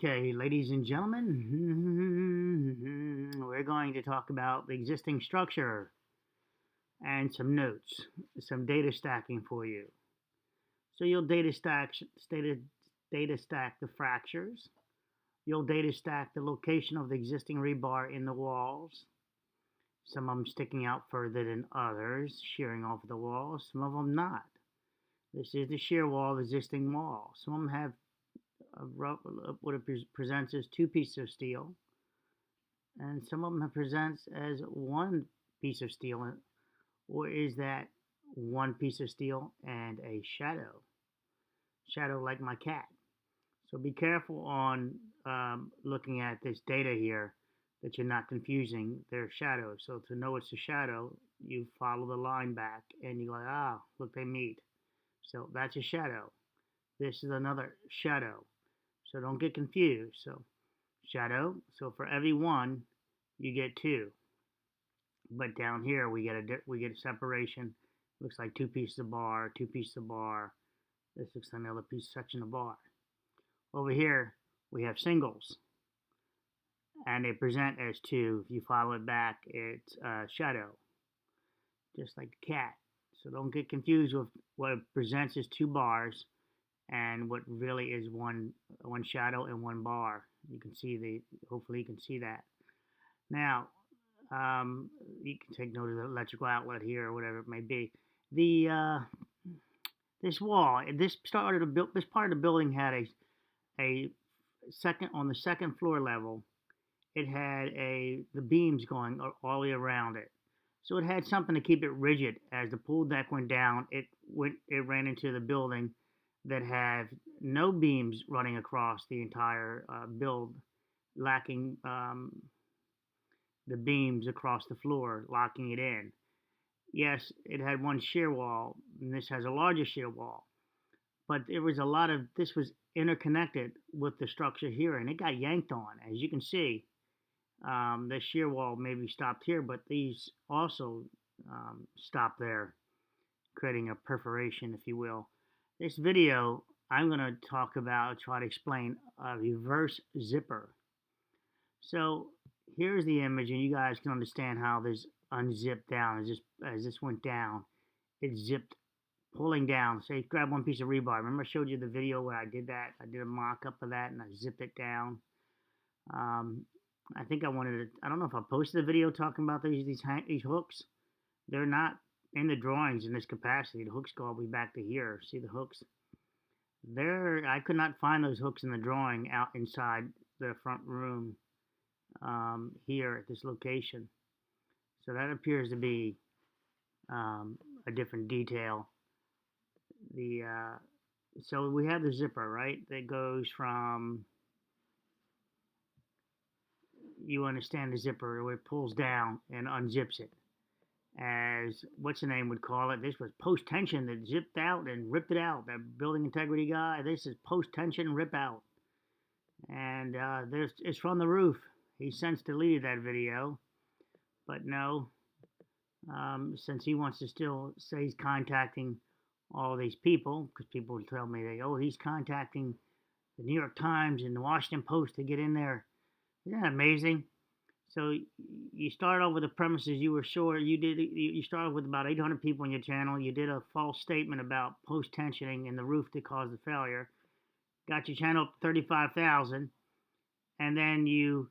Okay, ladies and gentlemen, we're going to talk about the existing structure and some notes, some data stacking for you. So you'll data stack the fractures. You'll data stack the location of the existing rebar in the walls. Some of them sticking out further than others, shearing off the walls. Some of them not. This is the shear wall, the existing wall. Some of them have what it presents as two pieces of steel, and some of them presents as one piece of steel, or is that one piece of steel and a shadow like my cat. So be careful on looking at this data here, that you're not confusing their shadows. So to know it's a shadow, you follow the line back and you go, look, they meet. So that's a shadow. This is another shadow. So don't get confused. So shadow. So for every one, you get two. But down here we get a separation. Looks like two pieces of bar, two pieces of bar. This looks like another section of bar. Over here we have singles, and they present as two. If you follow it back, it's shadow, just like the cat. So don't get confused with what it presents as two bars and what really is one shadow and one bar. You can see hopefully you can see that. Now, you can take note of the electrical outlet here or whatever it may be. This wall, this part of the building had a second, on the second floor level, it had the beams going all the way around it. So it had something to keep it rigid. As the pool deck went down, it ran into the building that had no beams running across the entire build, lacking the beams across the floor, locking it in. Yes, it had one shear wall, and this has a larger shear wall. But there was this was interconnected with the structure here, and it got yanked on. As you can see, the shear wall maybe stopped here, but these also stopped there, creating a perforation, if you will. This video, I'm going to try to explain a reverse zipper. So here's the image, and you guys can understand how this unzipped down. As this went down, it zipped, pulling down. Say, grab one piece of rebar. Remember I showed you the video where I did that? I did a mock-up of that, and I zipped it down. I think I don't know if I posted a video talking about these hooks. They're not in the drawings in this capacity. The hooks go all the way back to here. See the hooks? I could not find those hooks in the drawing out inside the front room here at this location. So that appears to be a different detail. So we have the zipper, right? That goes from, you understand the zipper, where it pulls down and unzips it. As what's the name would call it, this was post tension that zipped out and ripped it out. That building integrity guy, this is post tension rip out. And it's from the roof. He since deleted that video, but no, since he wants to still say he's contacting all these people, because people tell me he's contacting the New York Times and the Washington Post to get in there. Isn't that amazing? So you start off with the premises you were sure you started with about 800 people on your channel. You did a false statement about post tensioning in the roof that caused the failure. Got your channel up to 35,000, and then you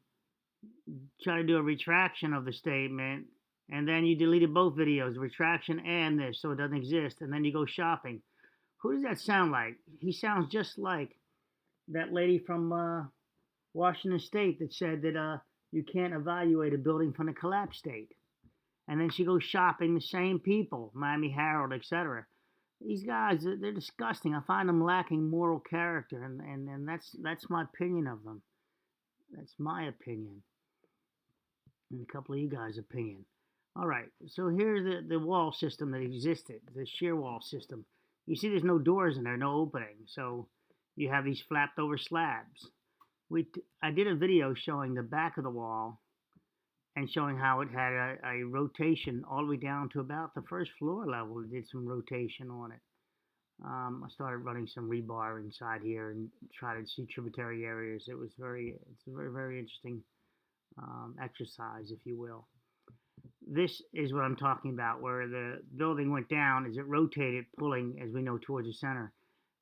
try to do a retraction of the statement, and then you deleted both videos, retraction and this, so it doesn't exist, and then you go shopping. Who does that sound like? He sounds just like that lady from Washington State that said that you can't evaluate a building from a collapse state. And then she goes shopping, the same people, Miami Herald, etc. These guys, they're disgusting. I find them lacking moral character, and that's my opinion of them. That's my opinion. And a couple of you guys' opinion. All right, so here's the wall system that existed, the shear wall system. You see there's no doors in there, no opening. So you have these flapped over slabs. I did a video showing the back of the wall and showing how it had a rotation all the way down to about the first floor level. It did some rotation on it. I started running some rebar inside here and tried to see tributary areas. It's a very, very interesting exercise, if you will. This is what I'm talking about, where the building went down as it rotated, pulling, as we know, towards the center.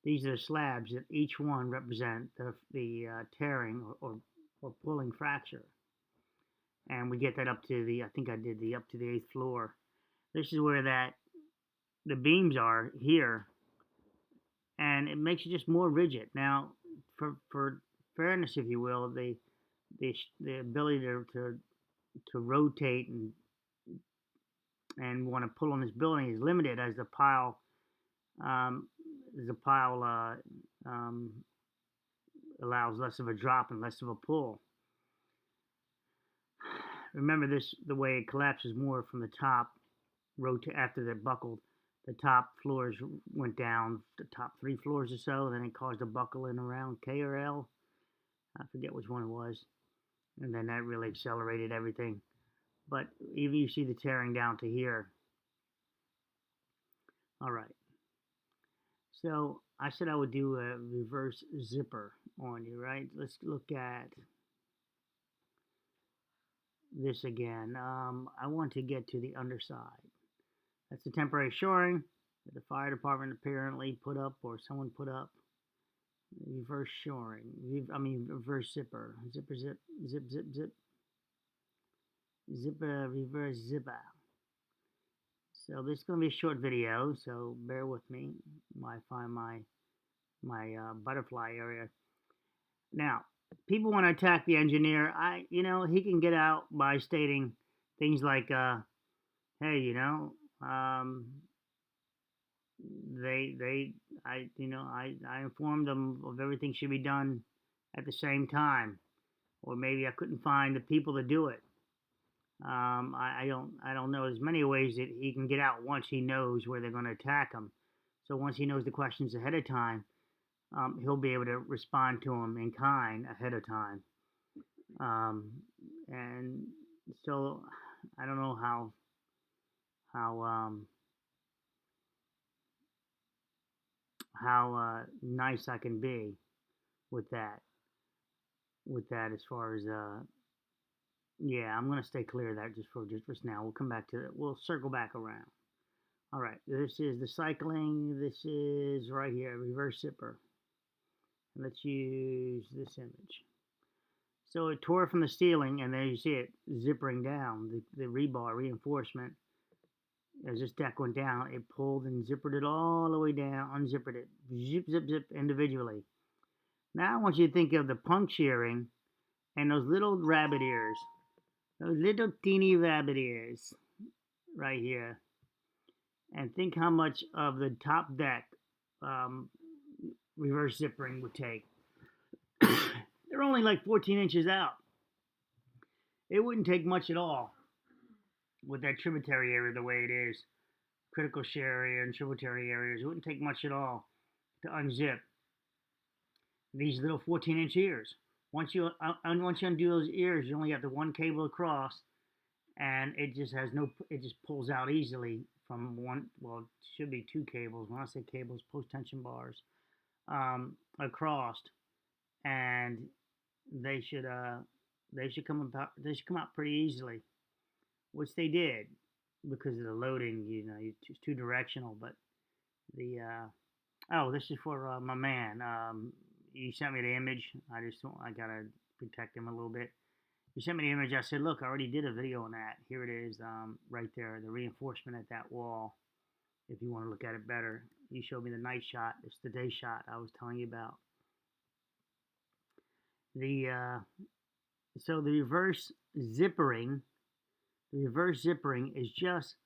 These are the slabs that each one represent the tearing or pulling fracture. And we get that up to I think I did up to the 8th floor. This is where the beams are here, and it makes it just more rigid. Now, for fairness, if you will, the ability to rotate and want to pull on this building is limited as the pile um, allows less of a drop and less of a pull. Remember this, the way it collapses more from the top, after they buckled, the top floors went down, the top 3 floors or so, then it caused a buckle in around K or L. I forget which one it was. And then that really accelerated everything. But even you see the tearing down to here. All right. So I said I would do a reverse zipper on you, right? Let's look at this again. I want to get to the underside. That's the temporary shoring that the fire department apparently put up, or someone put up. Reverse shoring. Reverse zipper. Zipper, zip, zip, zip, zip. Zipper, reverse zipper. So this is going to be a short video, so bear with me while I find my butterfly area. Now, people want to attack the engineer. He can get out by stating things like, "Hey, I informed them of everything should be done at the same time, or maybe I couldn't find the people to do it." I don't know. There's many ways that he can get out once he knows where they're going to attack him. So once he knows the questions ahead of time, he'll be able to respond to them in kind ahead of time. And so I don't know how nice I can be with that. As far as yeah, I'm gonna stay clear of that just now. We'll come back to it. We'll circle back around. All right, this is the cycling. This is right here, reverse zipper. Let's use this image. So it tore from the ceiling, and there you see it zippering down, the rebar reinforcement. As this deck went down, it pulled and zippered it all the way down, unzippered it, zip, zip, zip, individually. Now I want you to think of the puncturing and those little rabbit ears. Those little teeny rabbit ears right here. And think how much of the top deck reverse zippering would take. They're only like 14 inches out. It wouldn't take much at all with that tributary area the way it is. Critical shear area and tributary areas. It wouldn't take much at all to unzip these little 14-inch ears. Once you undo those ears, you only have the one cable across, and it just pulls out easily from one. Well, it should be 2 cables. When I say cables, post tension bars across, and they should come out pretty easily, which they did because of the loading. It's 2 directional, but the this is for my man. You sent me the image. I gotta protect him a little bit. You sent me the image. I said, look, I already did a video on that. Here it is, right there, the reinforcement at that wall. If you want to look at it better, you showed me the night shot. It's the day shot I was telling you about. So the reverse zippering is just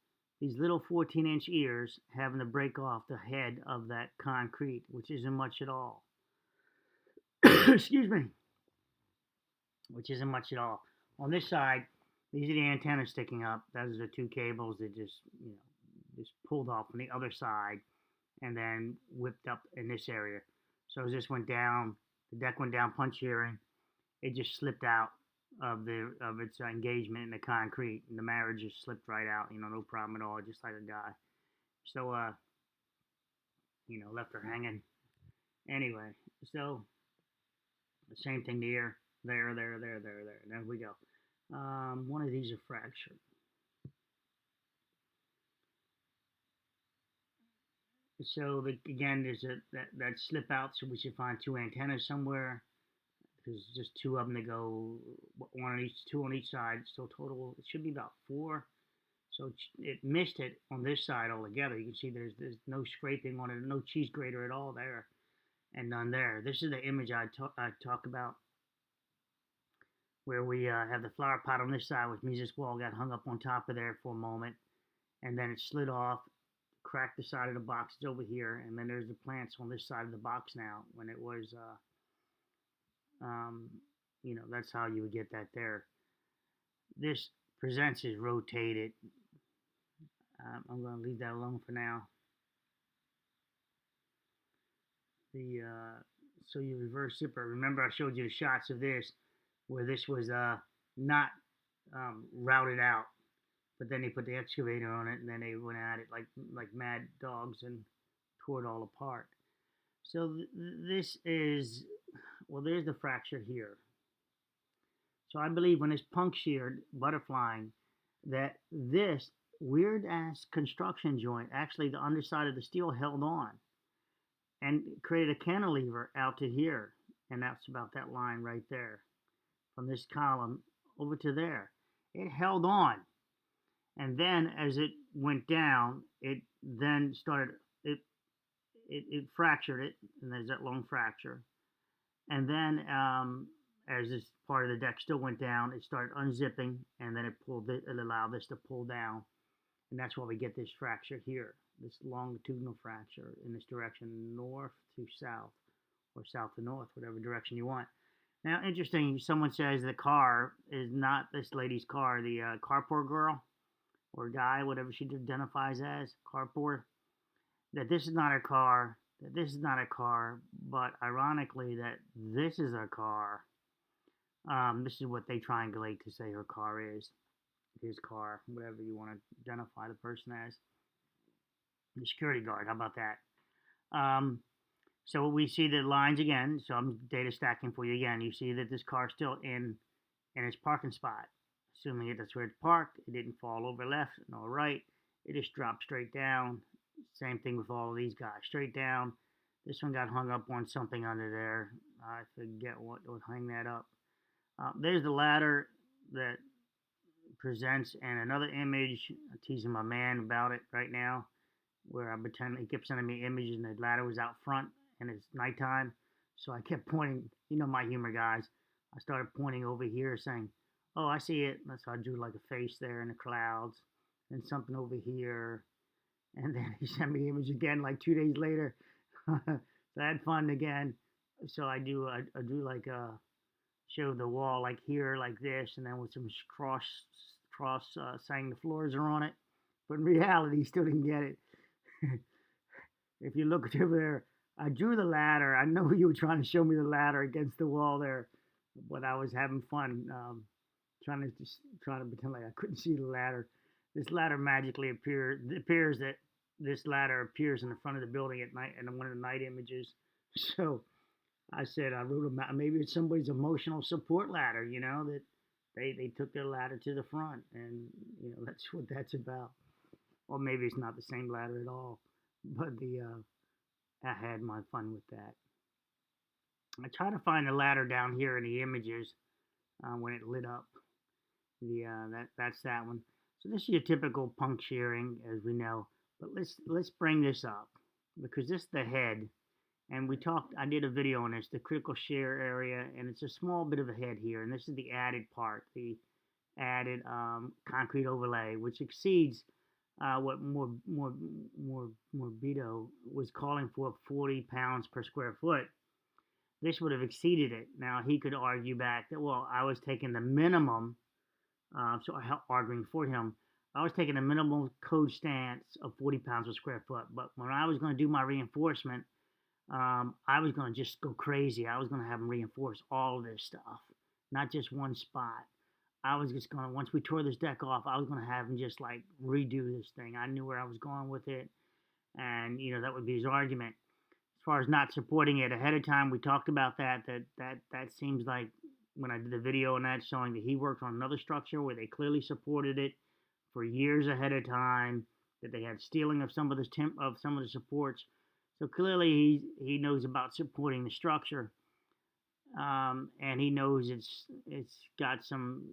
these little 14-inch ears having to break off the head of that concrete, which isn't much at all. Excuse me. Which isn't much at all. On this side, these are the antennas sticking up. Those are the 2 cables that just pulled off on the other side and then whipped up in this area. So as this went down, the deck went down punch hearing, it just slipped out of its engagement in the concrete, and the marriage just slipped right out. No problem at all, just like a guy. So left her hanging. Anyway, so the same thing here, there. There we go. One of these are fractured. So again, there's that slip out, so we should find two antennas somewhere. There's just two of them to go, one on each, two on each side. So total, it should be about 4. So it missed it on this side altogether. You can see there's no scraping on it, no cheese grater at all there, and none there. This is the image I talk about, where we have the flower pot on this side, which means this wall got hung up on top of there for a moment, and then it slid off, cracked the side of the box over here, and then there's the plants on this side of the box now. When it was, that's how you would get that there. This presents is rotated. I'm going to leave that alone for now. So you reverse zipper. Remember, I showed you the shots of this, where this was not routed out, but then they put the excavator on it, and then they went at it like mad dogs and tore it all apart. So this is, well, there's the fracture here. So I believe when it's punctured, butterflying, that this weird ass construction joint, actually the underside of the steel held on and created a cantilever out to here, and that's about that line right there, from this column over to there. It held on, and then as it went down, it then started, it fractured it, and there's that long fracture. And then as this part of the deck still went down, it started unzipping, and then it allowed this to pull down, and that's why we get this fracture here, this longitudinal fracture in this direction, north to south, or south to north, whatever direction you want. Now, interesting, someone says the car is not this lady's car, the carport girl, or guy, whatever she identifies as, carport, that this is not her car, that this is not a car, but ironically that this is a car. This is what they triangulate to say her car is, his car, whatever you want to identify the person as. The security guard, how about that? So we see the lines again, so I'm data stacking for you again. You see that this car is still in its parking spot. Assuming that's where it's parked, it didn't fall over left nor right, it just dropped straight down. Same thing with all of these guys, straight down. This one got hung up on something under there. I forget what would hang that up. There's the ladder that presents, and another image. I'm teasing my man about it right now, where I pretend he kept sending me images, and the ladder was out front, and it's nighttime. So I kept pointing. You know my humor, guys. I started pointing over here, saying, "Oh, I see it." And so I drew like a face there in the clouds, and something over here. And then he sent me the image again like 2 days later. So I had fun again. So I drew like show the wall like here, like this, and then with some cross saying the floors are on it. But in reality, he still didn't get it. If you look over there, I drew the ladder. I know you were trying to show me the ladder against the wall there, but I was having fun trying to pretend like I couldn't see the ladder. This ladder magically appears. It appears that this ladder appears in the front of the building at night, and one of the night images. So I said I wrote about maybe it's somebody's emotional support ladder. That they took their ladder to the front, and that's what that's about. Or maybe it's not the same ladder at all, but I had my fun with that. I try to find the ladder down here in the images when it lit up. That's that one. So this is your typical puncturing, as we know. But let's bring this up, because this is the head, and I did a video on this, the critical shear area, and it's a small bit of a head here, and this is the added part, the added concrete overlay, which exceeds what Morbido was calling for, 40 pounds per square foot. This would have exceeded it. Now, he could argue back that, well, I was taking the minimum, so I helped arguing for him. I was taking a minimal code stance of 40 pounds per square foot, but when I was going to do my reinforcement, I was going to just go crazy. I was going to have them reinforce all of this stuff, not just one spot. I was just going to, once we tore this deck off, I was going to have them just like redo this thing. I knew where I was going with it, And that would be his argument. As far as not supporting it ahead of time, we talked about that seems like when I did the video on that showing that he worked on another structure where they clearly supported it for years ahead of time, that they had stealing of some of the supports. So clearly he knows about supporting the structure, and he knows it's got some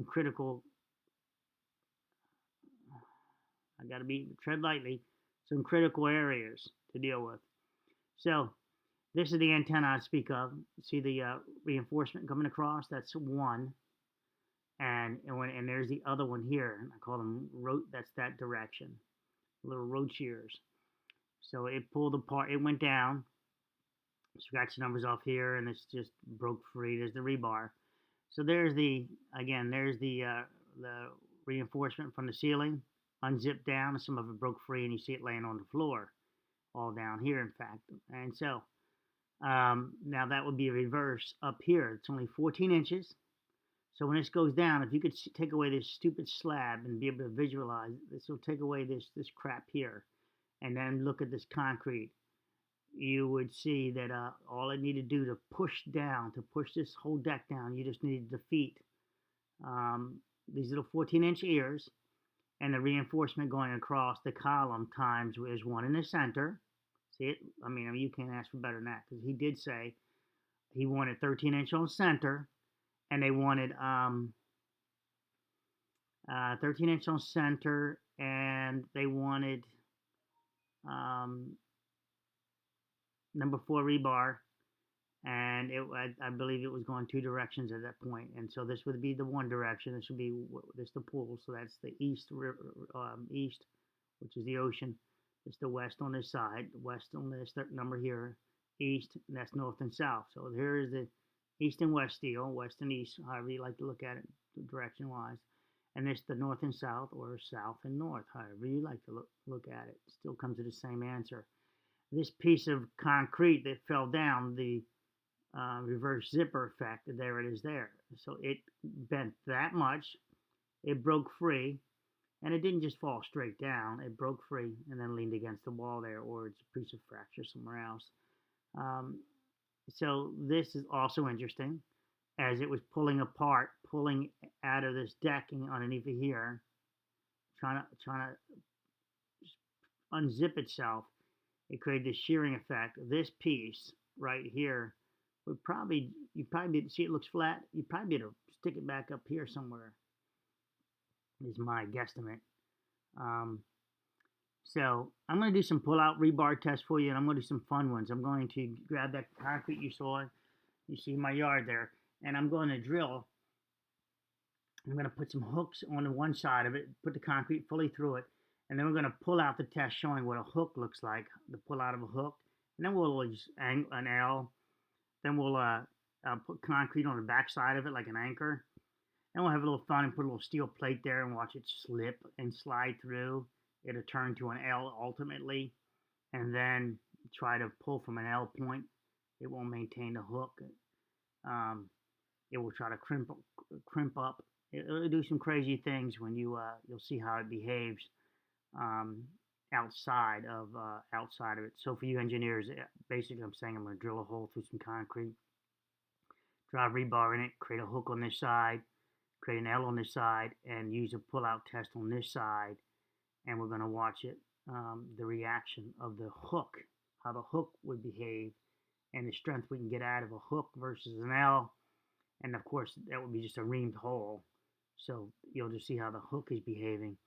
critical. I got to be tread lightly, some critical areas to deal with. So this is the antenna I speak of. See the reinforcement coming across? That's one. And there's the other one here. I call them that's that direction. Little road shears. So it pulled apart. It went down. Scratch the numbers off here, and it's just broke free. There's the rebar. So there's the reinforcement from the ceiling, unzipped down, and some of it broke free, and you see it laying on the floor, all down here, in fact. And so now that would be a reverse up here. It's only 14 inches. So when this goes down, if you could take away this stupid slab and be able to visualize, this will take away this crap here, and then look at this concrete. You would see that all it needed to do to push this whole deck down, you just needed to defeat these little 14-inch ears and the reinforcement going across the column times is one in the center. See it? I mean, you can't ask for better than that, because he did say he wanted 13-inch on center, and they wanted 13-inch on center, and they wanted number 4 rebar, and I believe it was going 2 directions at that point. And so this would be the one direction. This would be the pool. So that's the east, which is the ocean. It's the west on this side, west on this number here, east, and that's north and south. So here is the east and west steel, west and east, however you like to look at it direction-wise. And this the north and south, or south and north, however you like to look at it. Still comes to the same answer. This piece of concrete that fell down, the reverse zipper effect, there it is there. So it bent that much, it broke free, and it didn't just fall straight down, it broke free and then leaned against the wall there, or it's a piece of fracture somewhere else. So this is also interesting, as it was pulling apart, pulling out of this decking underneath of here, trying to unzip itself. It created this shearing effect. This piece right here would you'd probably see it looks flat. You'd probably be able to stick it back up here somewhere, is my guesstimate. So I'm going to do some pull-out rebar tests for you, and I'm going to do some fun ones. I'm going to grab that concrete you saw. You see my yard there, and I'm going to drill. I'm going to put some hooks on the one side of it, put the concrete fully through it, and then we're going to pull out the test showing what a hook looks like, the pull out of a hook. And then we'll use an L. Then we'll put concrete on the back side of it like an anchor. And we'll have a little fun and put a little steel plate there and watch it slip and slide through. It'll turn to an L ultimately. And then try to pull from an L point. It won't maintain the hook. It will try to crimp up. It'll do some crazy things when you'll see how it behaves outside of it. So for you engineers, basically I'm saying I'm going to drill a hole through some concrete, drive rebar in it, create a hook on this side, create an L on this side, and use a pull-out test on this side, and we're going to watch it, the reaction of the hook, how the hook would behave, and the strength we can get out of a hook versus an L. And of course that would be just a reamed hole, so you'll just see how the hook is behaving.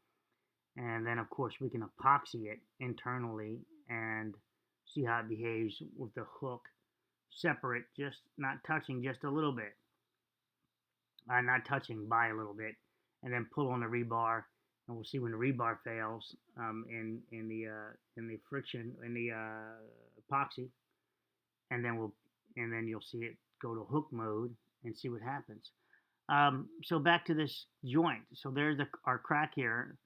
And then of course we can epoxy it internally and see how it behaves with the hook separate, just not touching, just a little bit, not touching by a little bit, and then pull on the rebar, and we'll see when the rebar fails in the friction, in the epoxy, and then you'll see it go to hook mode and see what happens. So back to this joint. So there's our crack here.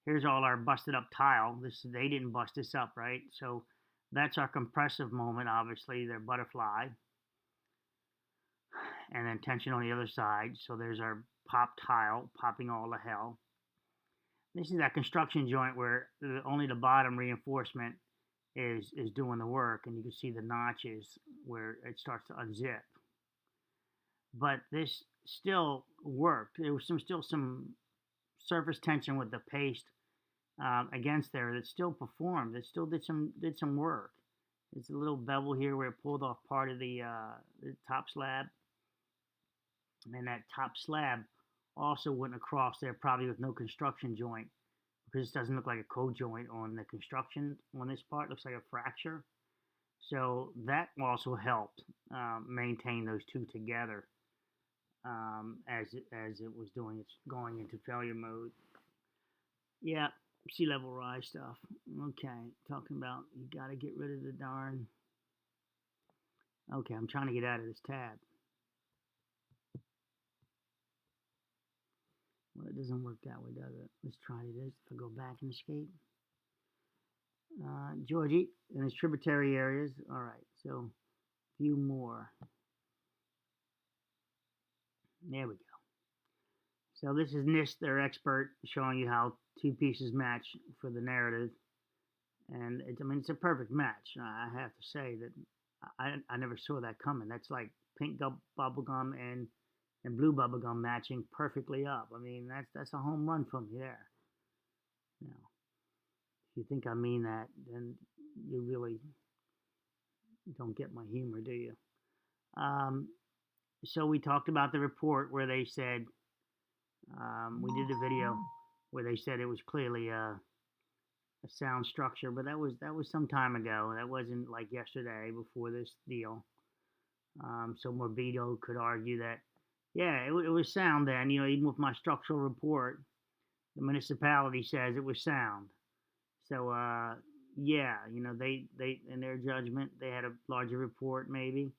Here's all our busted up tile. They didn't bust this up, right? So that's our compressive moment, obviously, their butterfly. And then tension on the other side. So there's our pop tile, popping all to hell. This is that construction joint where only the bottom reinforcement is doing the work, and you can see the notches where it starts to unzip. But this still worked. There was still some surface tension with the paste against there that still performed. It still did some work. It's a little bevel here where it pulled off part of the top slab, and that top slab also went across there probably with no construction joint, because this doesn't look like a co-joint on the construction on this part. It looks like a fracture. So that also helped maintain those two together as it was going into failure mode. Yeah, sea level rise stuff. Okay, talking about you got to get rid of the darn. Okay, I'm trying to get out of this tab. Well, it doesn't work that way, does it? Let's try this. If I go back and escape. Georgie and its tributary areas. All right, so a few more. There we go. So this is NIST, their expert, showing you how two pieces match for the narrative. And it's a perfect match. I have to say that I never saw that coming. That's like pink bubblegum and blue bubblegum matching perfectly up. I mean, that's a home run from me there. Now, if you think I mean that, then you really don't get my humor, do you? So we talked about the report where they said, we did a video where they said it was clearly a sound structure, but that was some time ago. That wasn't like yesterday before this deal. So Morbido could argue that, yeah, it was sound then. Even with my structural report, the municipality says it was sound. So yeah, they in their judgment they had a larger report maybe.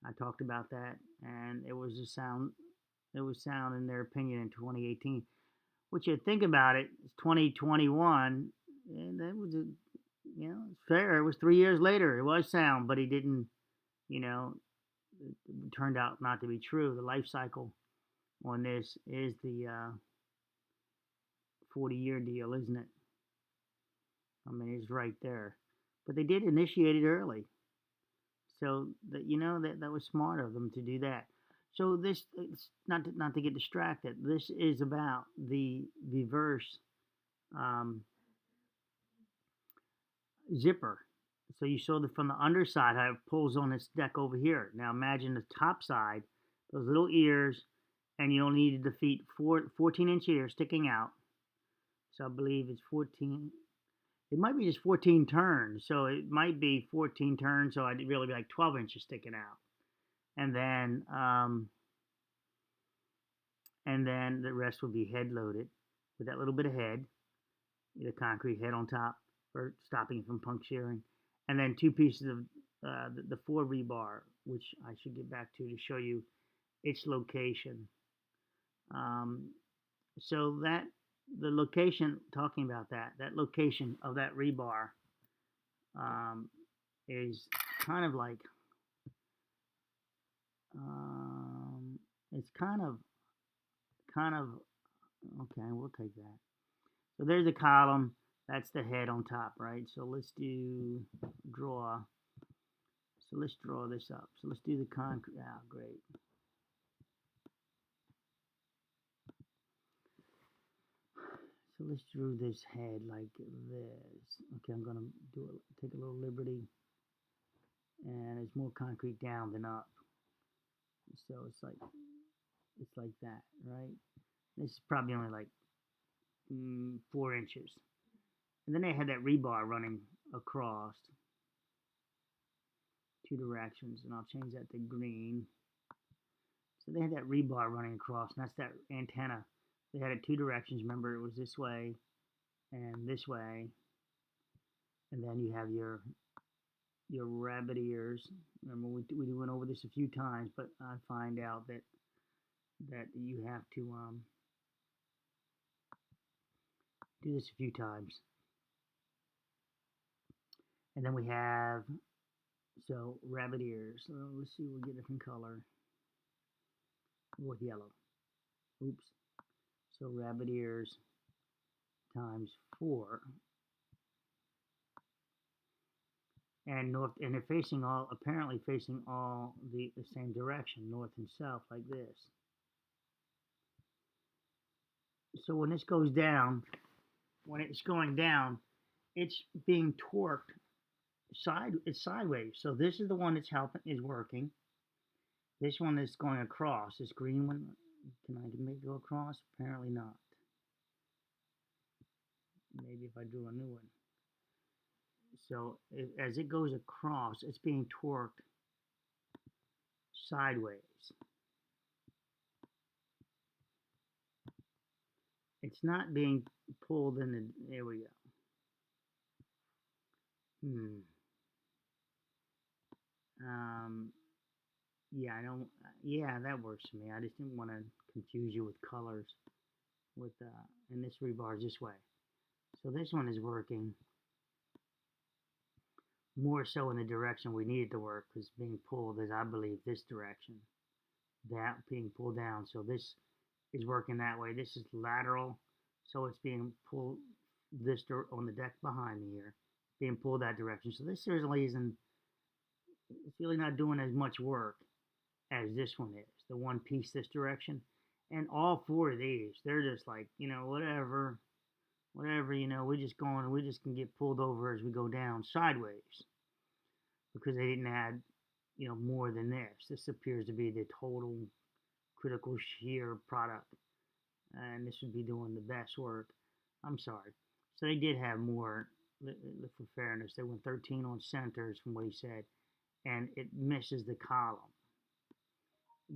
I talked about that, and it was sound in their opinion in 2018. Which you think about it, it's 2021, and that was it's fair. It was 3 years later. It was sound, but he didn't, it turned out not to be true. The life cycle on this is the 40-year deal, isn't it? I mean, it's right there. But they did initiate it early. So that was smart of them to do that. So this, it's not to get distracted. This is about the reverse zipper. So you saw that from the underside how it pulls on this deck over here. Now imagine the top side, those little ears, and you only needed the feet 14-inch ears sticking out. So I believe it's 14. It might be just 14 turns. So it might be 14 turns. So I'd really be like 12 inches sticking out. And then the rest will be head loaded with that little bit of head, the concrete head on top for stopping it from puncturing, and then two pieces of the 4 rebar, which I should get back to show you its location. So that the location, talking about that location of that rebar is kind of like it's kind of okay, we'll take that. So there's a column, that's the head on top, right? So let's draw. So let's draw this up. So let's do the concrete. Ah, great. So let's draw this head like this. Okay, I'm gonna take a little liberty, and it's more concrete down than up. So it's like that, right? This is probably only like 4 inches. And then they had that rebar running across 2 directions, and I'll change that to green. So they had that rebar running across, and that's that antenna. They had it 2 directions. Remember, it was this way and this way. And then you have your rabbit ears. Remember, we went over this a few times, but I find out that you have to do this a few times. And then we have, so rabbit ears. So let's see, we'll get a different color. With yellow. Oops. So rabbit ears. times 4. And north, and they're facing all, apparently facing all the same direction, north and south, like this. So when this goes down, when it's going down, it's being torqued it's sideways. So this is the one that's helping, is working. This one is going across. This green one, can I make it go across? Apparently not. Maybe if I drew a new one. So as it goes across, it's being torqued sideways. It's not being pulled in the, there we go. Yeah, I don't, yeah, that works for me. I just didn't want to confuse you with colors with, and this rebar is this way. So this one is working more so in the direction we need it to work, because being pulled is, I believe, this direction. That being pulled down. So this is working that way. This is lateral, so it's being pulled this on the deck behind me here, being pulled that direction. So this certainly isn't, it's really not doing as much work as this one is. The one piece this direction. And all 4 of these, they're just like, you know, whatever, you know, we're just going, we just can get pulled over as we go down sideways, because they didn't add, you know, more than this. This appears to be the total critical shear product, and this would be doing the best work. I'm sorry. So they did have more, for fairness. They went 13 on centers from what he said, and it misses the column,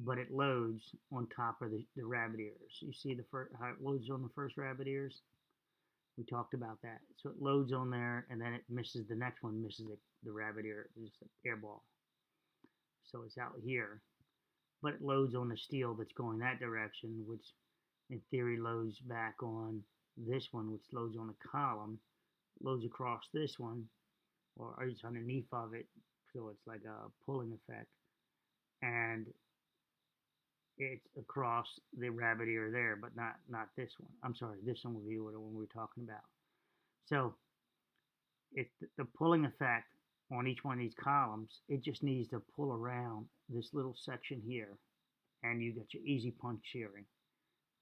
but it loads on top of the rabbit ears. You see the how it loads on the first rabbit ears? We talked about that. So it loads on there, and then it misses the next one, misses the rabbit ear, just an air ball. So it's out here, but it loads on the steel that's going that direction, which in theory loads back on this one, which loads on the column, loads across this one, or it's underneath of it, so it's like a pulling effect, and it's across the rabbit ear there, but not this one. I'm sorry, this one will be the one we're talking about. So it's the pulling effect on each one of these columns. It just needs to pull around this little section here, and you get your easy punch shearing.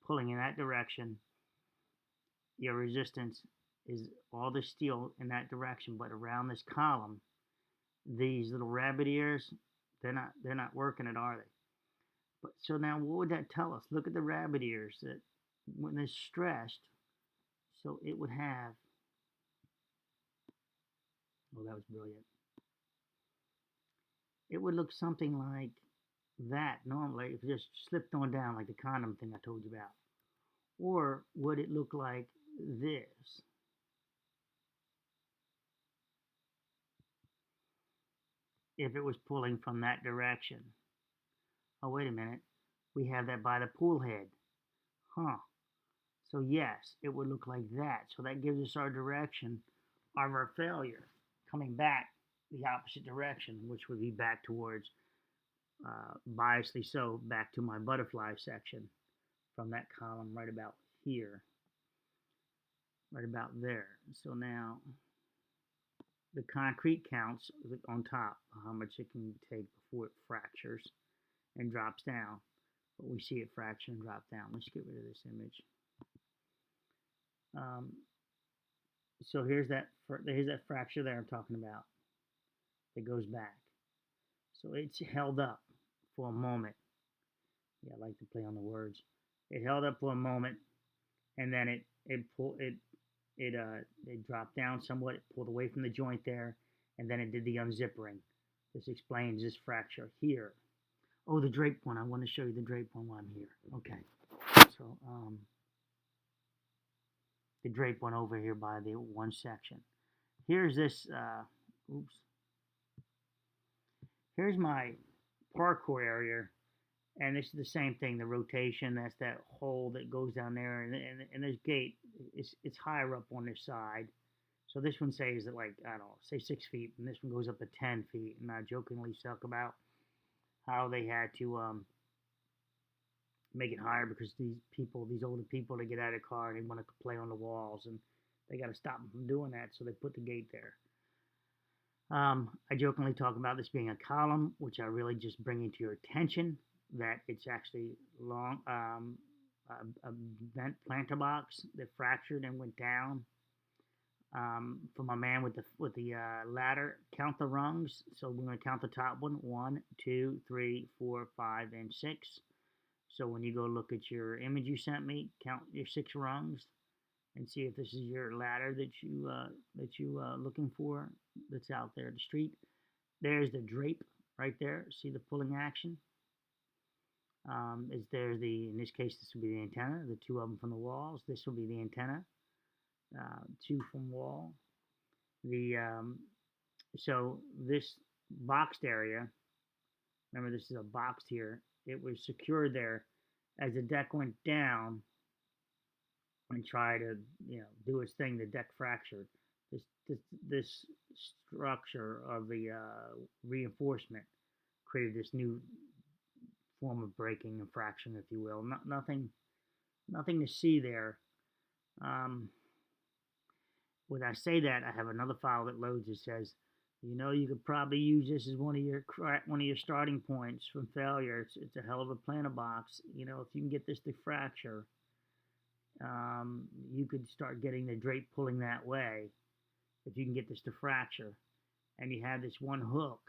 Pulling in that direction, your resistance is all the steel in that direction, but around this column, these little rabbit ears, they're not working it, are they? But so now what would that tell us? Look at the rabbit ears, that when they're stressed, so it would have, oh, that was brilliant. It would look something like that normally, if it just slipped on down like the condom thing I told you about. Or would it look like this? If it was pulling from that direction. Oh, wait a minute. We have that by the pool head. Huh. So yes, it would look like that. So that gives us our direction of our failure, coming back the opposite direction, which would be back towards, biasly so, back to my butterfly section from that column right about here, right about there. So now the concrete counts on top, how much it can take before it fractures and drops down. But we see it fracture and drop down. Let's get rid of this image. So here's that fracture there I'm talking about. It goes back. So it's held up for a moment. Yeah, I like to play on the words. It held up for a moment, and then it dropped down somewhat. It pulled away from the joint there, and then it did the unzippering. This explains this fracture here. Oh, the drape one. I want to show you the drape one while I'm here. Okay. So the drape one over here by the one section. Here's this. Oops. Here's my parkour area, and this is the same thing. The rotation. That's that hole that goes down there, and this gate. It's higher up on this side. So this one says that, like, I don't know, say 6 feet, and this one goes up to 10 feet. And I jokingly talk about how they had to make it higher because these older people, they get out of the car and they want to play on the walls, and they got to stop them from doing that, so they put the gate there. I jokingly talk about this being a column, which I really just bringing to your attention that it's actually a bent planter box that fractured and went down. For my man with the ladder, count the rungs. So we're going to count the top one: 1, 2, 3, 4, 5, and 6. So when you go look at your image you sent me, count your 6 rungs and see if this is your ladder that you looking for that's out there at the street. There's the drape right there. See the pulling action? In this case, this will be the antenna, the 2 of them from the walls. This will be the antenna, 2 from wall. So this boxed area, remember this is a boxed here, it was secured there. As the deck went down and tried to do its thing, the deck fractured. This structure of the reinforcement created this new form of breaking and fraction, if you will. Nothing to see there. When I say that, I have another file that loads that says, you could probably use this as one of your starting points from failure. It's a hell of a planter box. If you can get this to fracture, you could start getting the drape pulling that way. If you can get this to fracture, and you have this one hook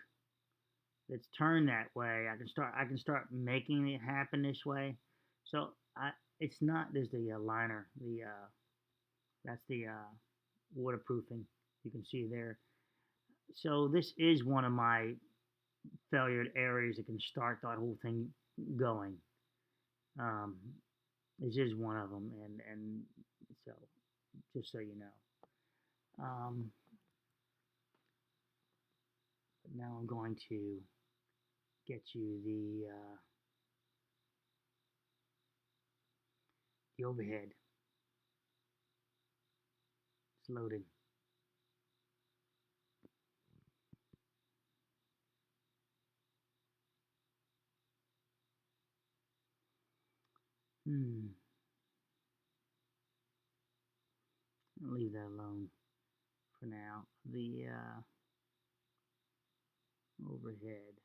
that's turned that way, I can start making it happen this way. So it's not. There's the liner. That's the waterproofing. You can see there. So this is one of my failure areas that can start that whole thing going. This is one of them, and so just so you know. Now I'm going to get you the overhead. It's loading. I'll leave that alone for now. The overhead.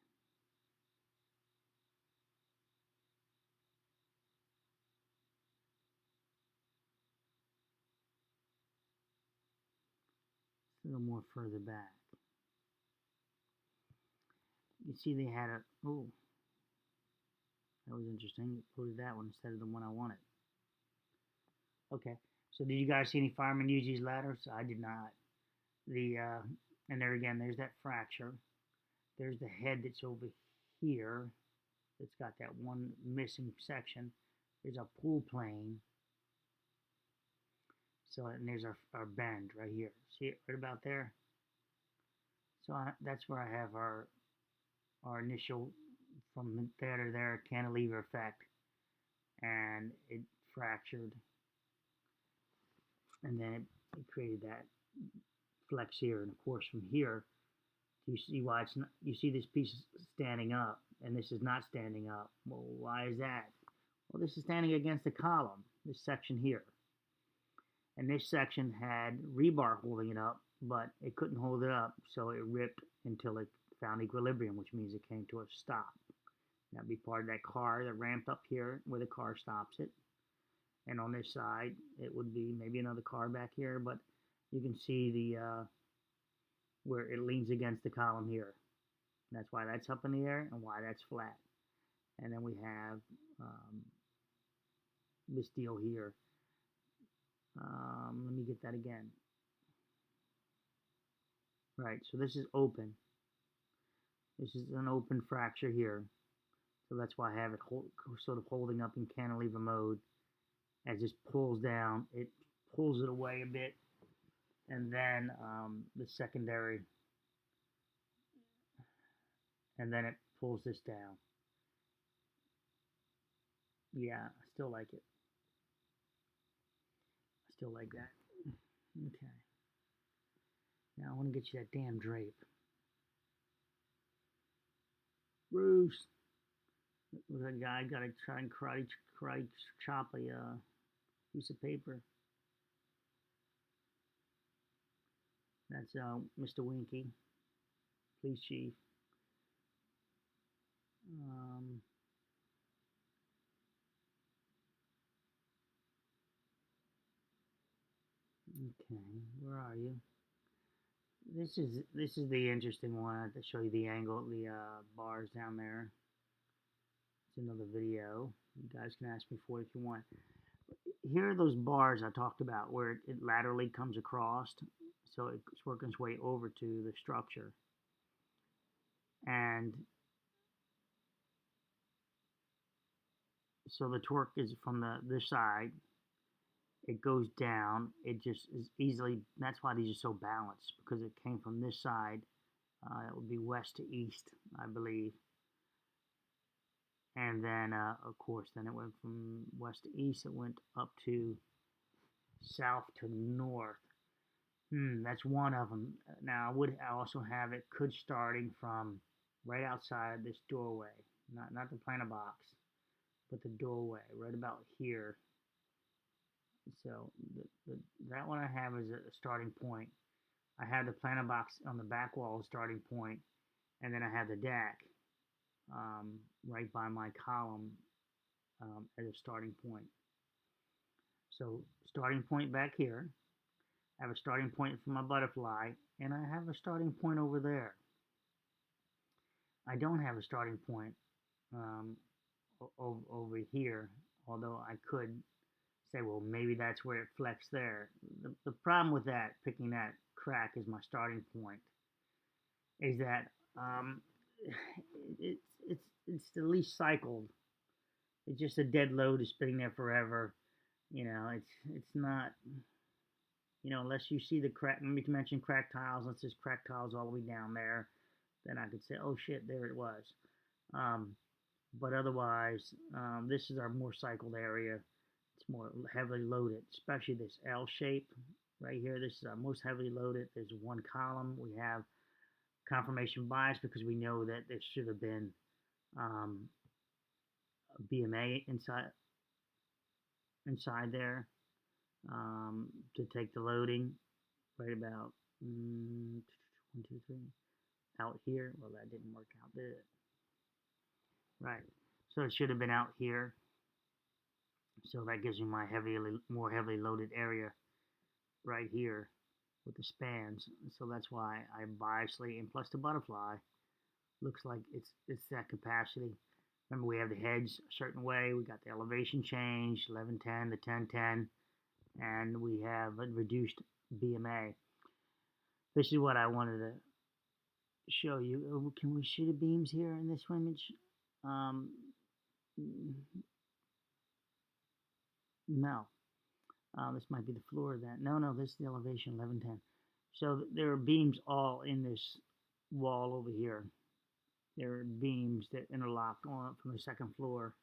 A little more further back. You see they had that was interesting. Included that one instead of the one I wanted. Okay, so did you guys see any firemen use these ladders? I did not. And there again, there's that fracture. There's the head that's over here. It's got that one missing section. There's a pull plane. So, and there's our bend right here. See it right about there? So that's where I have our initial, from there to there, cantilever effect. And it fractured. And then it created that flex here. And of course from here, you see why it's not, you see this piece standing up, and this is not standing up. Well, why is that? Well, this is standing against the column, this section here. And this section had rebar holding it up, but it couldn't hold it up, so it ripped until it found equilibrium, which means it came to a stop. That'd be part of that car that ramped up here where the car stops it. And on this side, it would be maybe another car back here, but you can see the where it leans against the column here. And that's why that's up in the air and why that's flat. And then we have this deal here. Let me get that again. Right, so this is open. This is an open fracture here. So that's why I have it sort of holding up in cantilever mode. As this pulls down, it pulls it away a bit. And then the secondary, and then it pulls this down. Yeah, I still like it. I still like that. Okay. Now I want to get you that damn drape. Bruce. The guy got to try and karate chop a piece of paper. That's Mr. Winky, police chief. Um, okay, where are you? This is the interesting one. I have to show you the angle, the bars down there. It's another video. You guys can ask me for it if you want. Here are those bars I talked about where it laterally comes across, so it's working its way over to the structure. And so the torque is from this side. It goes down. It just is easily. That's why these are so balanced, because it came from this side. That would be west to east, I believe. And then, of course, then it went from west to east. It went up to south to north. That's one of them. Now, I also have it starting from right outside this doorway, not the planter box, but the doorway, right about here. So that one I have is a starting point. I have the planter box on the back wall starting point, and then I have the deck right by my column as a starting point. So starting point back here. I have a starting point for my butterfly, and I have a starting point over there. I don't have a starting point over here, although I could say, well, maybe that's where it flexed there. The problem with that, picking that crack as my starting point, is that it's the least cycled. It's just a dead load is spinning there forever. It's not. Unless you see the crack. Let me mention crack tiles. Unless there's crack tiles all the way down there, then I could say, oh shit, there it was. But otherwise, this is our more cycled area. It's more heavily loaded, especially this L shape right here. This is our most heavily loaded. There's one column. We have confirmation bias because we know that there should have been a BMA inside there to take the loading right about 1, 2, 3 out here. Well, that didn't work out, did it? Right. So it should have been out here. So that gives me my more heavily loaded area right here with the spans. So that's why I biasly, and plus the butterfly looks like it's that capacity. Remember, we have the heads a certain way. We got the elevation change, 1110 to 1010, and we have a reduced BMA. This is what I wanted to show you. Can we see the beams here in this image? No. This might be the floor of that. No, this is the elevation, 1110. So there are beams all in this wall over here. There are beams that interlock on from the second floor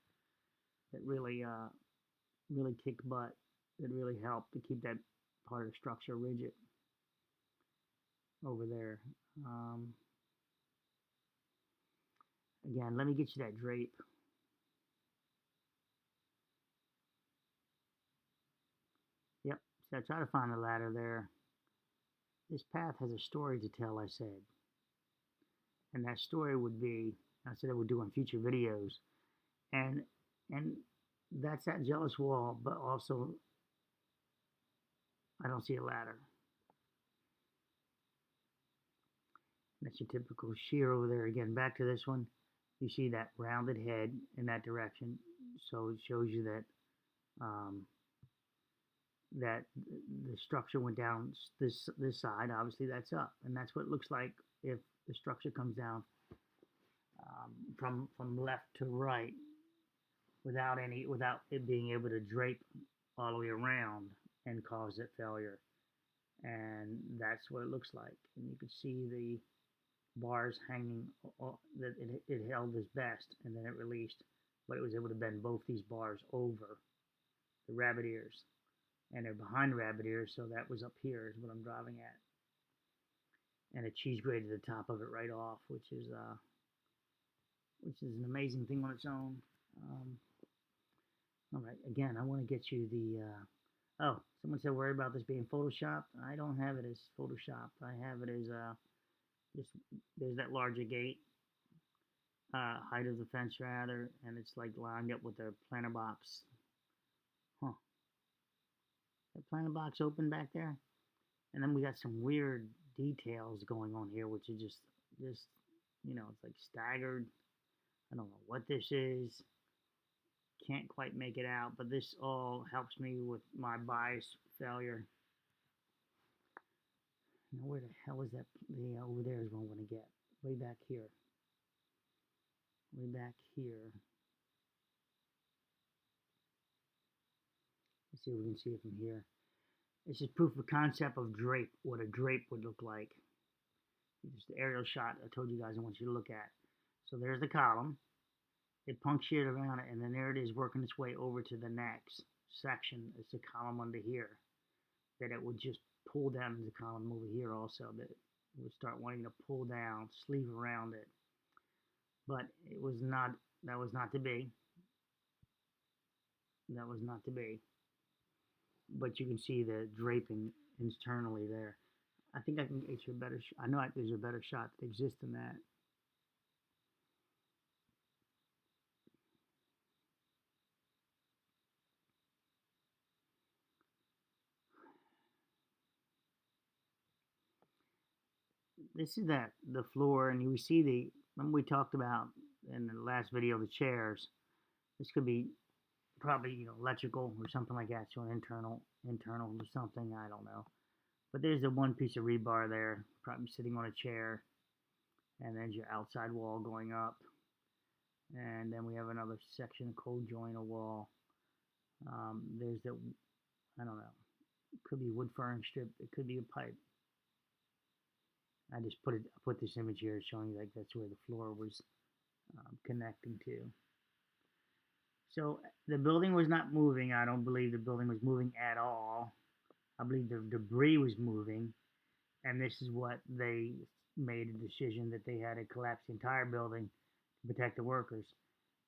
that really kick butt, that really help to keep that part of the structure rigid over there. Again, let me get you that drape. Yep, so I try to find the ladder there. This path has a story to tell, I said. And that story would be, I said I would do on future videos. And that's that jealous wall, but also I don't see a ladder. That's your typical shear over there. Again, back to this one. You see that rounded head in that direction. So it shows you that that the structure went down this side. Obviously, that's up, and that's what it looks like if the structure comes down from left to right without it being able to drape all the way around and cause it failure. And that's what it looks like. And you can see the bars hanging, that it held as best, and then it released, but it was able to bend both these bars over the rabbit ears, and they're behind the rabbit ears, so that was up here is what I'm driving at, and it cheese grated the top of it right off, which is which is an amazing thing on its own. All right, again, I want to get you the. Oh, someone said worry about this being photoshopped. I don't have it as photoshopped. I have it as just there's that larger gate, height of the fence rather, and it's like lined up with the planter box. Huh? That planter box open back there, and then we got some weird details going on here, which is just it's like staggered. I don't know what this is. Can't quite make it out, but this all helps me with my bias failure. Now, where the hell is that? Over there is what I want to get. Way back here. Way back here. Let's see if we can see it from here. This is proof of concept of drape, what a drape would look like. Just the aerial shot I told you guys I want you to look at. So there's the column. It punctured around it, and then there it is working its way over to the next section. It's a column under here that it would just pull down into the column over here also that it would start wanting to pull down, sleeve around it. But it was not, that was not to be. That was not to be. But you can see the draping internally there. I think I can get you a better I know there's a better shot that exists than that. This is the floor, and you see remember we talked about in the last video the chairs. This could be probably electrical or something like that, so internal or something, I don't know. But there's the one piece of rebar there, probably sitting on a chair, and there's your outside wall going up, and then we have another section of cold joint wall. There's the, I don't know, it could be wood furring strip, it could be a pipe. I just put this image here showing you like that's where the floor was connecting to. So the building was not moving. I don't believe the building was moving at all. I believe the debris was moving, and this is what they made a decision that they had to collapse the entire building to protect the workers.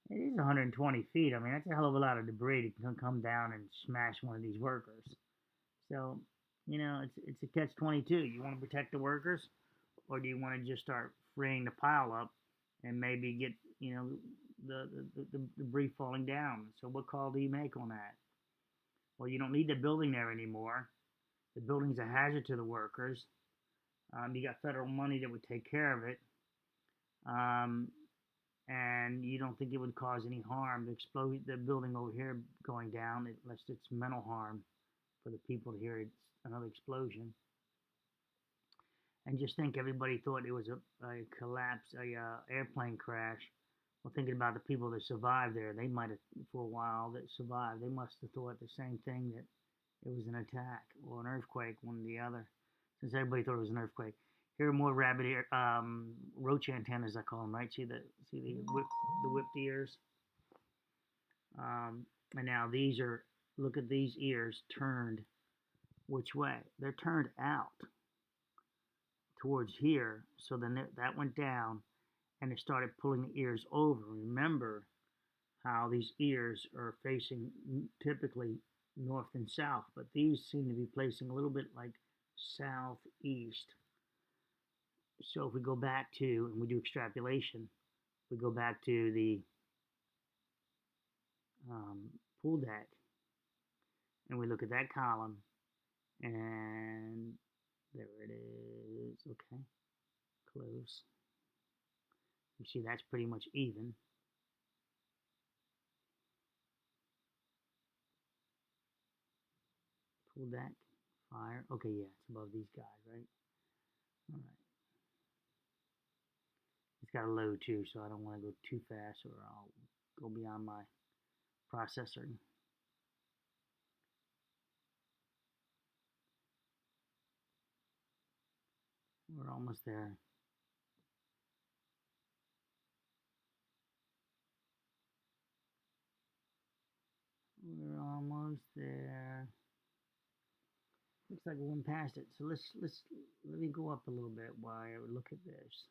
It is 120 feet. I mean, that's a hell of a lot of debris to come down and smash one of these workers. So, it's a catch-22. You want to protect the workers, or do you want to just start freeing the pile up and maybe get, the debris falling down? So what call do you make on that? Well, you don't need the building there anymore. The building's a hazard to the workers. You got federal money that would take care of it. And you don't think it would cause any harm, the building over here going down, unless it's mental harm for the people to hear it's another explosion. And just think everybody thought it was a collapse, airplane crash. Well, thinking about the people that survived there, they might have, for a while, that survived, they must have thought the same thing, that it was an attack or an earthquake, one or the other, since everybody thought it was an earthquake. Here are more rabbit ear, roach antennas, I call them, right? See the whipped ears? And now these are, look at these ears turned which way? They're turned out towards here, so then that went down, and it started pulling the ears over. Remember how these ears are facing typically north and south, but these seem to be placing a little bit like southeast. So if we go back to, and we do extrapolation, we go back to the pool deck, and we look at that column, and there it is. Okay, close. You see that's pretty much even. Pool deck, fire. Okay, yeah, it's above these guys, right? All right. It's got a load too, so I don't want to go too fast or I'll go beyond my processor. We're almost there. We're almost there. Looks like we went past it. So let me go up a little bit while I look at this.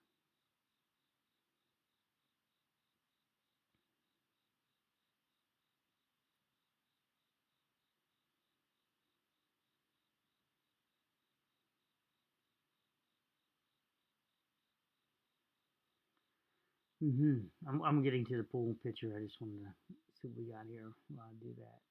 I'm getting to the pool picture. I just wanted to see what we got here while I do that.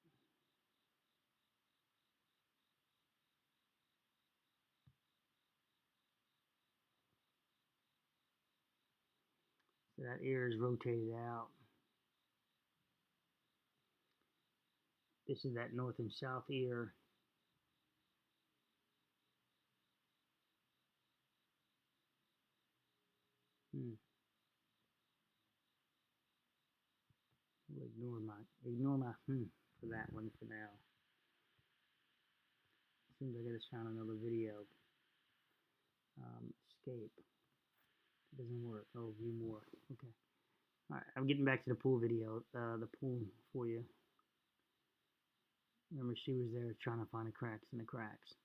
So that ear is rotated out. This is that north and south ear. Hmm. We'll ignore my for that one for now. Seems like I just found another video. Escape. It doesn't work. Oh, view more. Okay. All right. I'm getting back to the pool video. The pool for you. Remember, she was there trying to find the cracks in the cracks.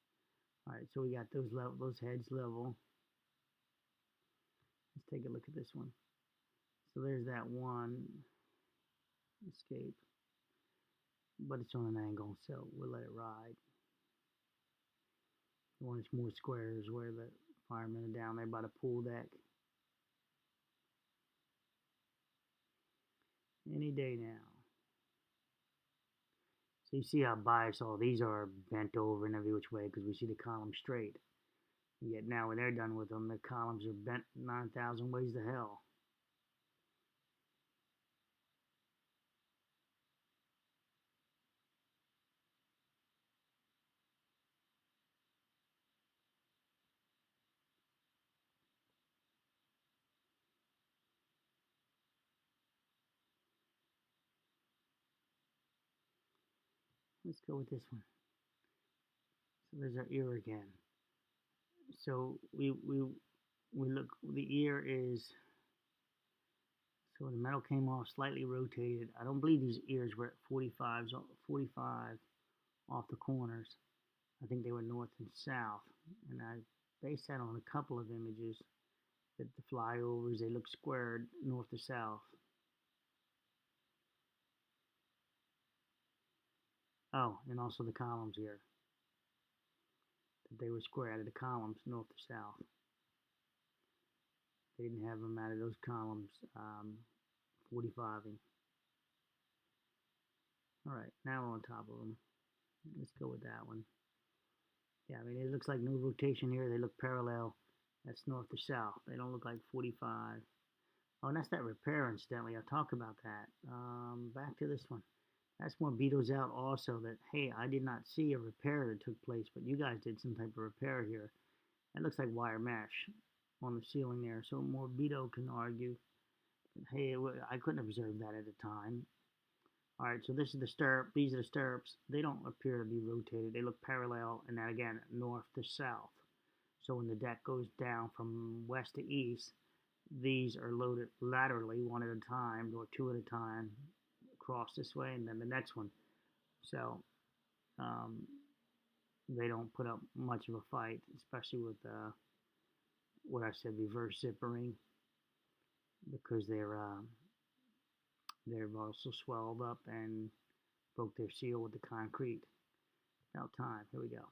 All right. So we got those heads level. Let's take a look at this one. So there's that one escape, but it's on an angle, so we'll let it ride. The one that's more square is where the firemen are down there by the pool deck. Any day now. So you see how biased all these are, bent over in every which way because we see the column straight. And yet now when they're done with them, the columns are bent 9,000 ways to hell. Let's go with this one. So there's our ear again. So we look, the ear is, so the metal came off slightly rotated. I don't believe these ears were at 45 off the corners. I think they were north and south. And I based that on a couple of images that the flyovers, they look squared north to south. Oh, and also the columns here. That they were square out of the columns north to south. They didn't have them out of those columns 45ing. All right, now we're on top of them. Let's go with that one. Yeah, I mean, it looks like no rotation here. They look parallel. That's north to south. They don't look like 45. Oh, and that's that repair, incidentally. I'll talk about that. Back to this one. That's more beetles out also that, hey, I did not see a repair that took place, but you guys did some type of repair here. That looks like wire mesh on the ceiling there. So more Beto can argue. But hey, I couldn't observe that at the time. All right, so this is the stirrup. These are the stirrups. They don't appear to be rotated. They look parallel, and that again, north to south. So when the deck goes down from west to east, these are loaded laterally, one at a time, or two at a time, across this way, and then the next one. So they don't put up much of a fight, especially with what I said, reverse zippering, because they're also swelled up and broke their seal with the concrete. About time. Here we go.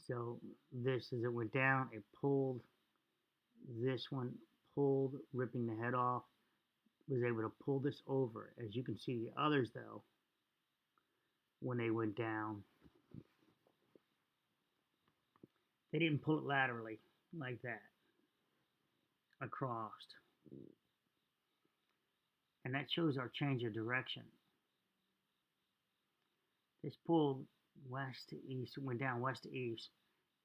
So this, as it went down, it pulled. This one pulled, ripping the head off. Was able to pull this over. As you can see, the others, though, when they went down, they didn't pull it laterally like that across. And that shows our change of direction. This pulled west to east, went down west to east,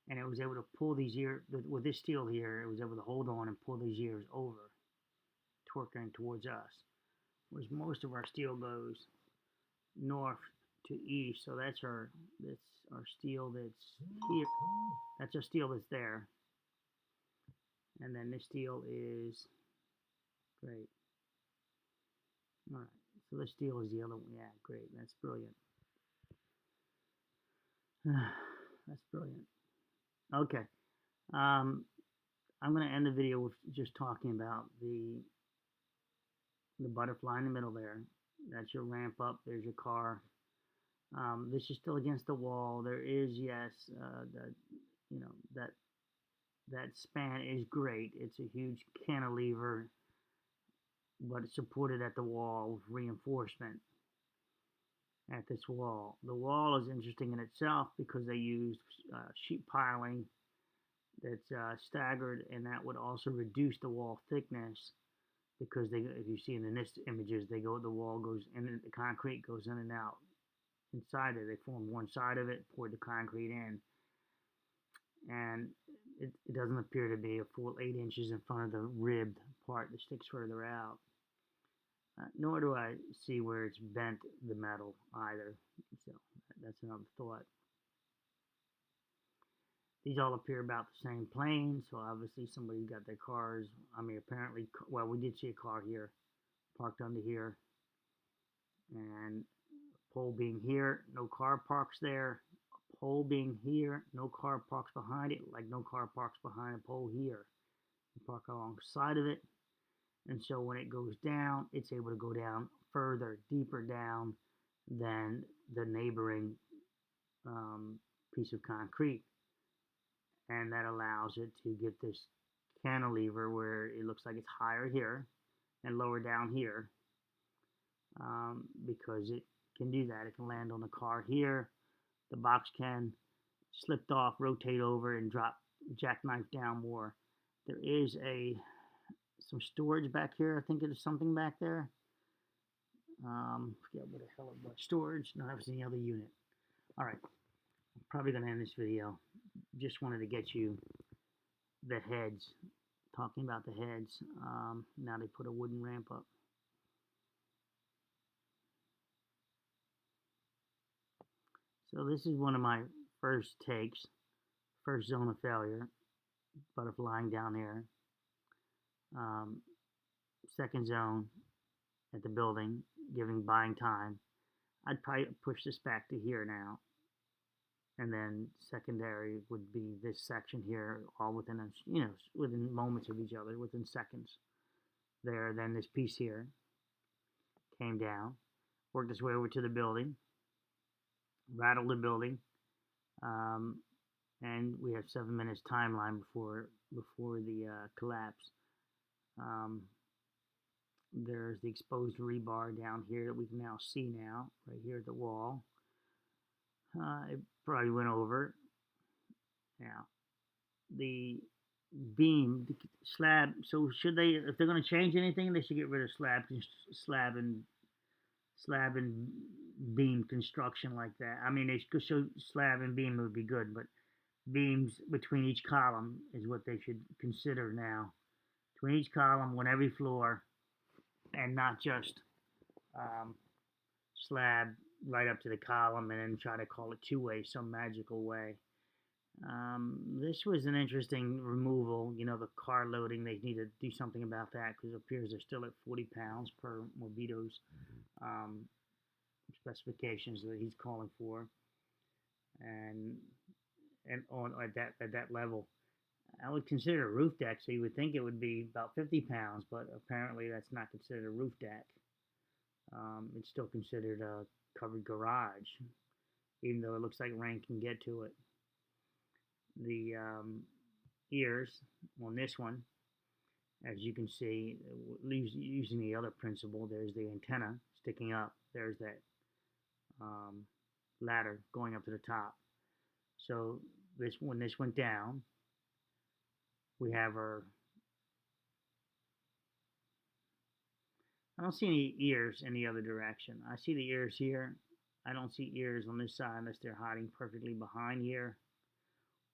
and it was able to pull these ears, with this steel here, it was able to hold on and pull these ears over, torquing towards us. Whereas most of our steel goes north to east, so that's our steel that's here. That's our steel that's there. And then this steel is great. All right, so this steel is the other one. Yeah, great. That's brilliant. That's brilliant. Okay. I'm going to end the video with just talking about the butterfly in the middle there. That's your ramp up. There's your car. This is still against the wall. There is, yes, that That span is great. It's a huge cantilever, but it's supported at the wall with reinforcement at this wall. The wall is interesting in itself because they used sheet piling that's staggered, and that would also reduce the wall thickness because they, if you see in the NIST images, the wall goes in, the concrete goes in and out. Inside it, they formed one side of it, poured the concrete in, and it doesn't appear to be a full 8 inches in front of the ribbed part that sticks further out. Nor do I see where it's bent the metal either. So that's another thought. These all appear about the same plane, so obviously somebody got their cars. I mean, apparently, well, we did see a car here, parked under here, and pole being here, no car parks there. A pole being here, no car parks behind it, like no car parks behind a pole here. You park alongside of it, and so when it goes down, it's able to go down further, deeper down than the neighboring piece of concrete. And that allows it to get this cantilever where it looks like it's higher here and lower down here, because it can do that. It can land on the car here. The box can slip off, rotate over, and drop jackknife down more. There is some storage back here. I think there's something back there. Forget what the hell it was. Storage. No, that was the other unit. All right. I'm probably going to end this video. Just wanted to get you the heads. Talking about the heads. Now they put a wooden ramp up. So this is one of my first takes. First zone of failure. Butterflying down there. Second zone at the building, buying time. I'd probably push this back to here now. And then secondary would be this section here, all within within moments of each other, within seconds. There, then this piece here came down, worked its way over to the building, rattled the building, and we have 7 minutes timeline before the collapse. There's the exposed rebar down here that we can now see now, right here at the wall. It probably went over. Now, the beam, the slab, so should they, if they're going to change anything, they should get rid of slab and beam construction like that. I mean, they could show slab and beam would be good, but beams between each column is what they should consider now. Between each column on every floor, and not just slab right up to the column and then try to call it two-way some magical way. This was an interesting removal. You know, the car loading, they need to do something about that because it appears they're still at 40 pounds per Movito's specifications that he's calling for, and on at that level. I would consider a roof deck, so you would think it would be about 50 pounds, but apparently that's not considered a roof deck. It's still considered a covered garage, even though it looks like rain can get to it. The ears on this one, as you can see, using the other principle, there's the antenna sticking up. There's that ladder going up to the top. So when this went down, we have our, I don't see any ears in the other direction. I see the ears here. I don't see ears on this side unless they're hiding perfectly behind here,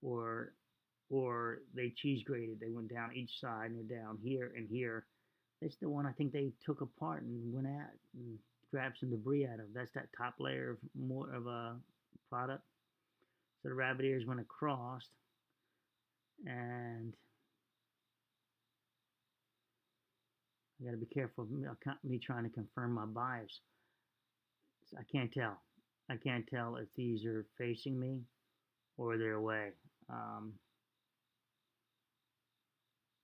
or they cheese grated. They went down each side and they're down here and here. That's the one I think they took apart and went at and grabbed some debris out of. That's that top layer of more of a product. So the rabbit ears went across, and I got to be careful of me trying to confirm my bias. I can't tell. I can't tell if these are facing me or they're away.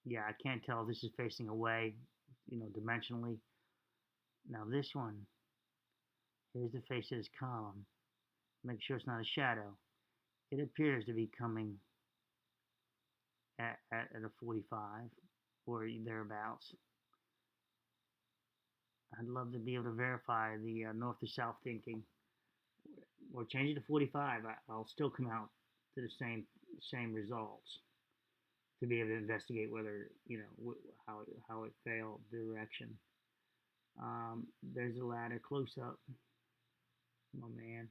Yeah, I can't tell if this is facing away, dimensionally. Now this one, here's the face of this column. Make sure it's not a shadow. It appears to be coming at a 45 or thereabouts. I'd love to be able to verify the north to south thinking. Or change it to 45. I'll still come out to the same results to be able to investigate whether how it failed direction. There's a ladder close up. Oh man.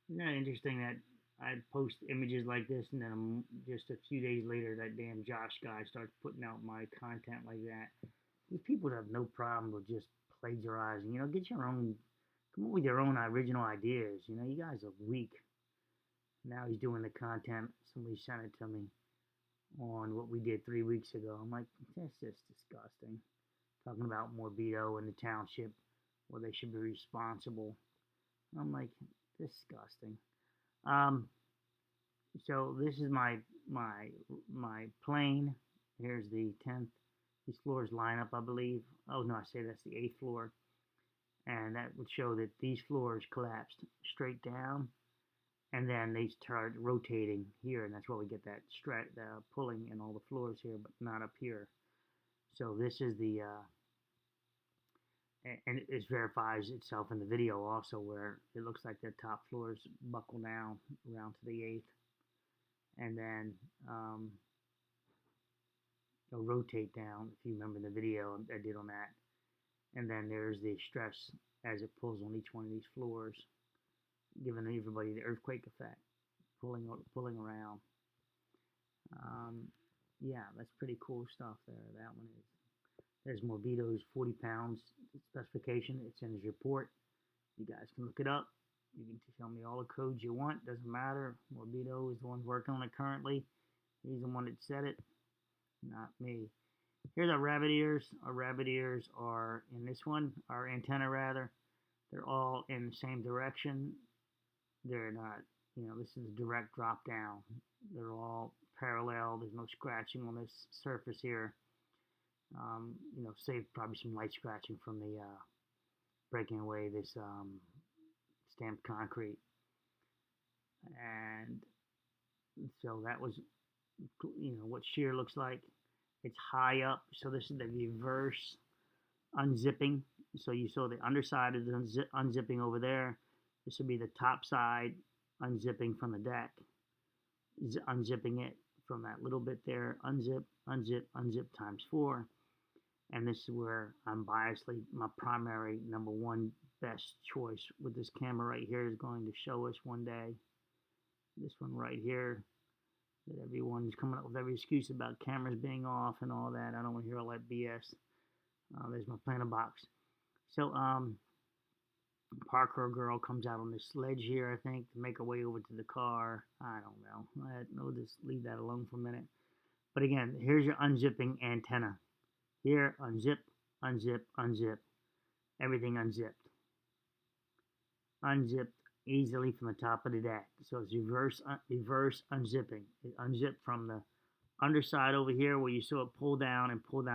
Isn't that interesting that I'd post images like this and then just a few days later that damn Josh guy starts putting out my content like that. These people have no problem with just plagiarizing. Get your own, come up with your own original ideas. You guys are weak. Now he's doing the content. Somebody sent it to me on what we did 3 weeks ago. I'm like, that's just disgusting. Talking about Morbido and the township, where they should be responsible. I'm like, disgusting. So this is my plane. Here's the 10th. These floors line up, I believe. Oh no, I say that's the 8th floor, and that would show that these floors collapsed straight down, and then they start rotating here, and that's why we get that pulling in all the floors here, but not up here. So this is the and it verifies itself in the video also, where it looks like the top floors buckle down around to the 8th, and then they'll rotate down, if you remember the video I did on that. And then there's the stress as it pulls on each one of these floors, giving everybody the earthquake effect, pulling around. Yeah, that's pretty cool stuff there. That one is. There's Morbido's 40 pounds specification. It's in his report. You guys can look it up. You can tell me all the codes you want. Doesn't matter. Morbido is the one working on it currently. He's the one that said it, not me. Here's our rabbit ears. Our rabbit ears are in this one, our antenna rather. They're all in the same direction. They're not, this is a direct drop down. They're all parallel. There's no scratching on this surface here. Save probably some light scratching from the breaking away this stamped concrete. And so that was, what shear looks like. It's high up, so this is the reverse unzipping. So you saw the underside of the unzipping over there. This would be the top side unzipping from the deck. Unzipping it from that little bit there. Unzip, unzip, unzip times 4. And this is where I'm biasedly, my primary number one best choice with this camera right here is going to show us one day. This one right here, that everyone's coming up with every excuse about cameras being off and all that. I don't want to hear all that BS. There's my planter box. So, Parker girl comes out on this sledge here, I think, to make her way over to the car. I don't know. We'll just leave that alone for a minute. But again, here's your unzipping antenna. Here, unzip, unzip, unzip. Everything unzipped. Unzipped easily from the top of the deck. So it's reverse unzipping. It unzipped from the underside over here where you saw it pull down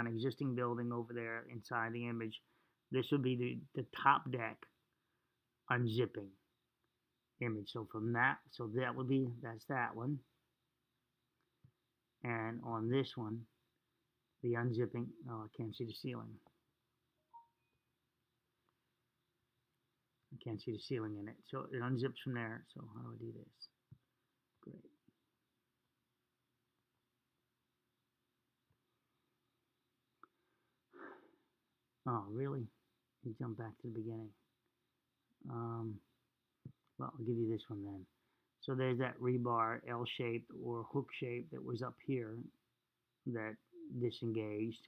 existing building over there inside the image. This would be the top deck unzipping image. So from that, that's that one. And on this one, the unzipping, oh, I can't see the ceiling. I can't see the ceiling in it. So it unzips from there. So how do I do this? Great. Oh, really? You jump back to the beginning. Well, I'll give you this one then. So there's that rebar L-shaped or hook shape that was up here that disengaged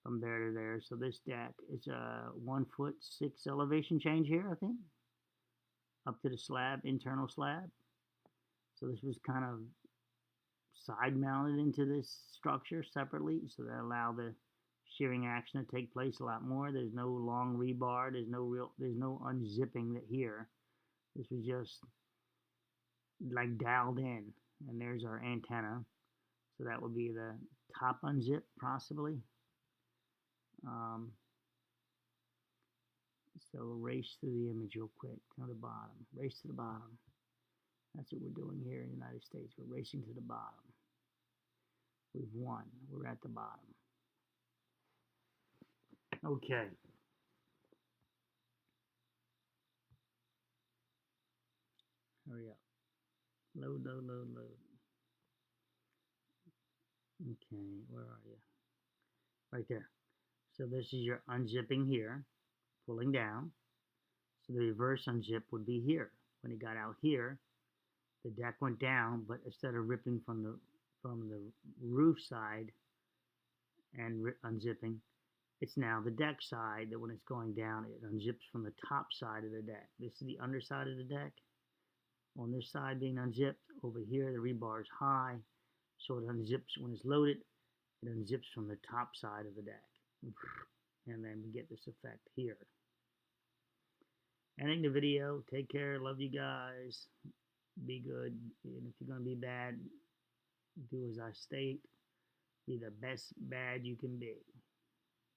from there to there. So this deck is a 1 foot 6 elevation change here, I think, up to the slab, internal slab. So this was kind of side mounted into this structure separately, so that allowed the shearing action to take place a lot more. There's no long rebar. There's no unzipping here. This was just like dialed in, and there's our antenna. So that would be the top unzip, possibly. So race through the image real quick to the bottom. Race to the bottom. That's what we're doing here in the United States. We're racing to the bottom. We've won. We're at the bottom. Okay. Hurry up. Load, load, load, load. Okay, where are you? Right there. So this is your unzipping here, pulling down. So the reverse unzip would be here. When it got out here, the deck went down, but instead of ripping from the roof side and unzipping, it's now the deck side that when it's going down, it unzips from the top side of the deck. This is the underside of the deck. On this side being unzipped, over here the rebar is high, so it unzips when it's loaded. It unzips from the top side of the deck. And then we get this effect here. Ending the video. Take care. Love you guys. Be good. And if you're going to be bad, do as I state. Be the best bad you can be.